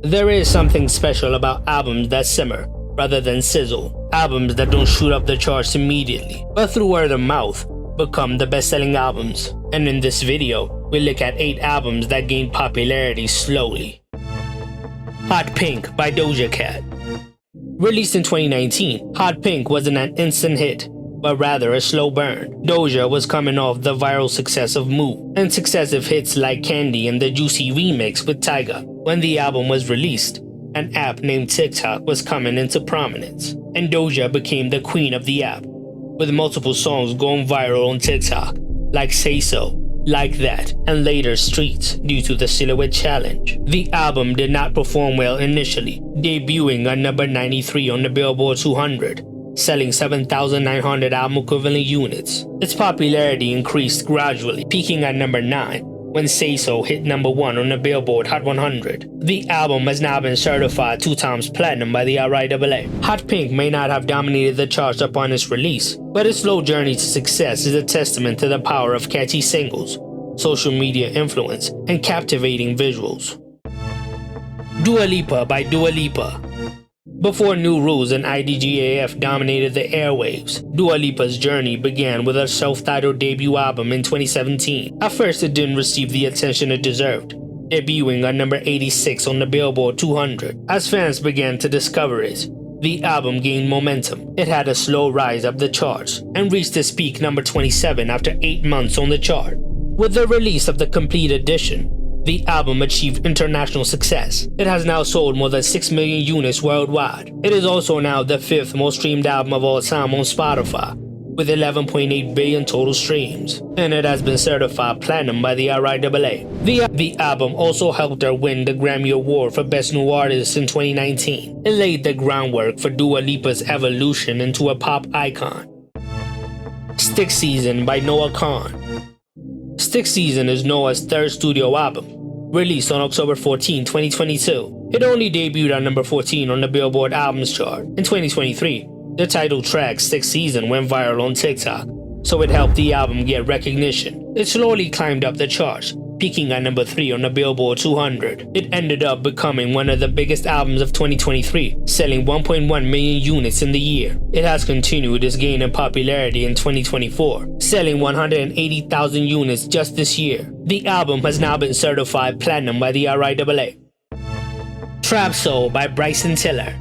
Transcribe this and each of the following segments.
There is something special about albums that simmer rather than sizzle. Albums that don't shoot up the charts immediately, but through word of mouth, become the best-selling albums. And in this video, we look at 8 albums that gained popularity slowly. Hot Pink by Doja Cat. Released in 2019, Hot Pink wasn't an instant hit, but rather a slow burn. Doja was coming off the viral success of Moo and successive hits like Candy and the Juicy remix with Tyga. When the album was released, an app named TikTok was coming into prominence, and Doja became the queen of the app, with multiple songs going viral on TikTok, like Say So, Like That, and later Streets due to the Silhouette Challenge. The album did not perform well initially, debuting at number 93 on the Billboard 200, selling 7,900 album equivalent units. Its popularity increased gradually, peaking at number 9 when Say So hit number 1 on the Billboard Hot 100. The album has now been certified 2 times platinum by the RIAA. Hot Pink may not have dominated the charts upon its release, but its slow journey to success is a testament to the power of catchy singles, social media influence, and captivating visuals. Dua Lipa by Dua Lipa. Before New Rules and IDGAF dominated the airwaves, Dua Lipa's journey began with her self-titled debut album in 2017. At first, it didn't receive the attention it deserved, debuting at number 86 on the Billboard 200. As fans began to discover it, the album gained momentum. It had a slow rise up the charts and reached its peak number 27 after 8 months on the chart. With the release of the complete edition, the album achieved international success. It has now sold more than 6 million units worldwide. It is also now the 5th most streamed album of all time on Spotify, with 11.8 billion total streams, and it has been certified platinum by the RIAA. The album also helped her win the Grammy Award for Best New Artist in 2019. It laid the groundwork for Dua Lipa's evolution into a pop icon. Stick Season by Noah Kahan. Stick Season is Noah's 3rd studio album, released on October 14, 2022. It only debuted at number 14 on the Billboard Albums chart. In 2023, the title track Stick Season went viral on TikTok, so it helped the album get recognition. It slowly climbed up the charts, peaking at number 3 on the Billboard 200. It ended up becoming one of the biggest albums of 2023, selling 1.1 million units in the year. It has continued its gain in popularity in 2024, selling 180,000 units just this year. The album has now been certified platinum by the RIAA. Trap Soul by Bryson Tiller.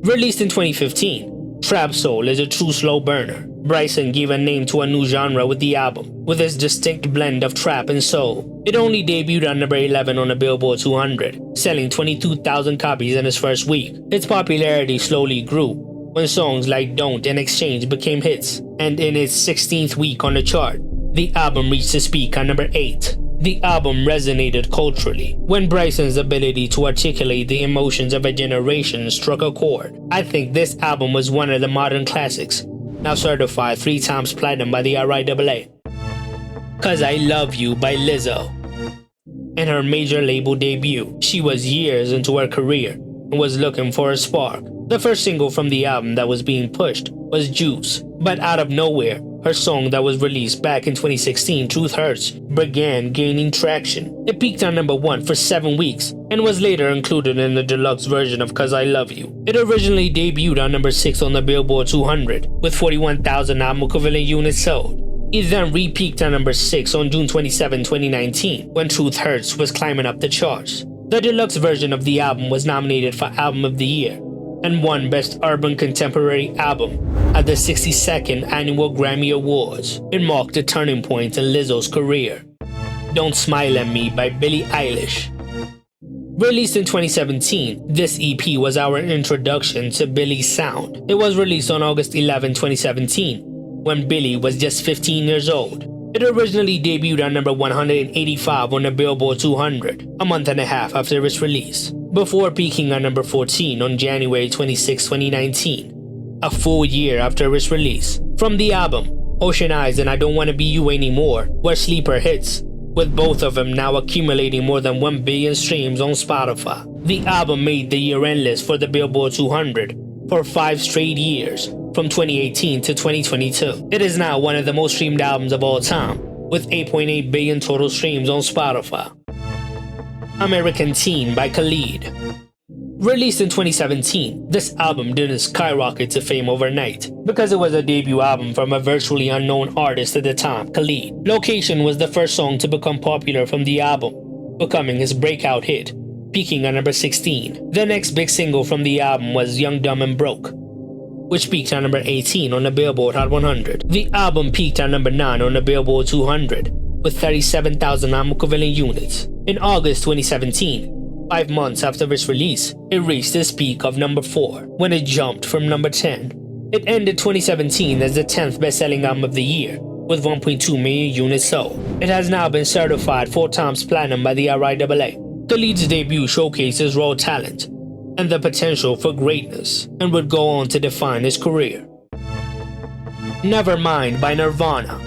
Released in 2015, Trap Soul is a true slow burner. Bryson gave a name to a new genre with the album, with its distinct blend of trap and soul. It only debuted at number 11 on the Billboard 200, selling 22,000 copies in its first week. Its popularity slowly grew when songs like Don't and Exchange became hits, and in its 16th week on the chart, the album reached its peak at number 8. The album resonated culturally when Bryson's ability to articulate the emotions of a generation struck a chord. I think this album was one of the modern classics, now certified 3 times platinum by the RIAA. 'Cause I Love You by Lizzo. In her major label debut, she was years into her career and was looking for a spark. The first single from the album that was being pushed was Juice, but out of nowhere, her song that was released back in 2016, Truth Hurts, began gaining traction. It peaked at number 1 for 7 weeks and was later included in the deluxe version of 'Cause I Love You. It originally debuted at number 6 on the Billboard 200 with 41,000 album equivalent units sold. It then re-peaked at number 6 on June 27, 2019 when Truth Hurts was climbing up the charts. The deluxe version of the album was nominated for Album of the Year and won Best Urban Contemporary Album at the 62nd Annual Grammy Awards. It marked a turning point in Lizzo's career. Don't Smile at Me by Billie Eilish. Released in 2017, this EP was our introduction to Billie's sound. It was released on August 11, 2017, when Billie was just 15 years old. It originally debuted at number 185 on the Billboard 200, a month and a half after its release, before peaking at number 14 on January 26, 2019, a full year after its release. From the album, Ocean Eyes and I Don't Wanna Be You Anymore were sleeper hits, with both of them now accumulating more than 1 billion streams on Spotify. The album made the year-end list for the Billboard 200 for 5 straight years, from 2018 to 2022. It is now one of the most streamed albums of all time, with 8.8 billion total streams on Spotify. American Teen by Khalid. Released in 2017, this album didn't skyrocket to fame overnight because it was a debut album from a virtually unknown artist at the time, Khalid. Location was the first song to become popular from the album, becoming his breakout hit, peaking at number 16. The next big single from the album was Young, Dumb and Broke, which peaked at number 18 on the Billboard Hot 100. The album peaked at number 9 on the Billboard 200 with 37,000 album equivalent units. In August 2017, 5 months after its release, it reached its peak of number 4 when it jumped from number 10. It ended 2017 as the 10th best-selling album of the year with 1.2 million units sold. It has now been certified 4 times platinum by the RIAA. Khalid's debut showcased his raw talent and the potential for greatness and would go on to define his career. Nevermind by Nirvana.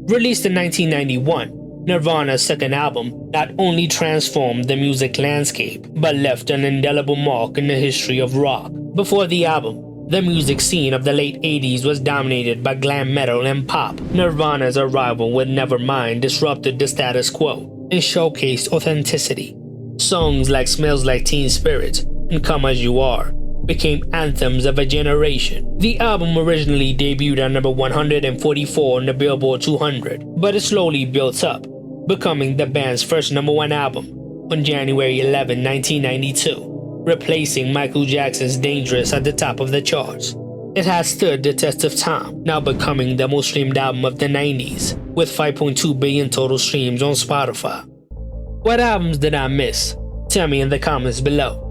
Released in 1991, Nirvana's second album not only transformed the music landscape, but left an indelible mark in the history of rock. Before the album, the music scene of the late 80s was dominated by glam metal and pop. Nirvana's arrival with Nevermind disrupted the status quo and showcased authenticity. Songs like Smells Like Teen Spirit and Come As You Are became anthems of a generation. The album originally debuted at number 144 on the Billboard 200, but it slowly built up, becoming the band's first number 1 album on January 11, 1992, replacing Michael Jackson's Dangerous at the top of the charts. It has stood the test of time, now becoming the most streamed album of the 90s, with 5.2 billion total streams on Spotify. What albums did I miss? Tell me in the comments below.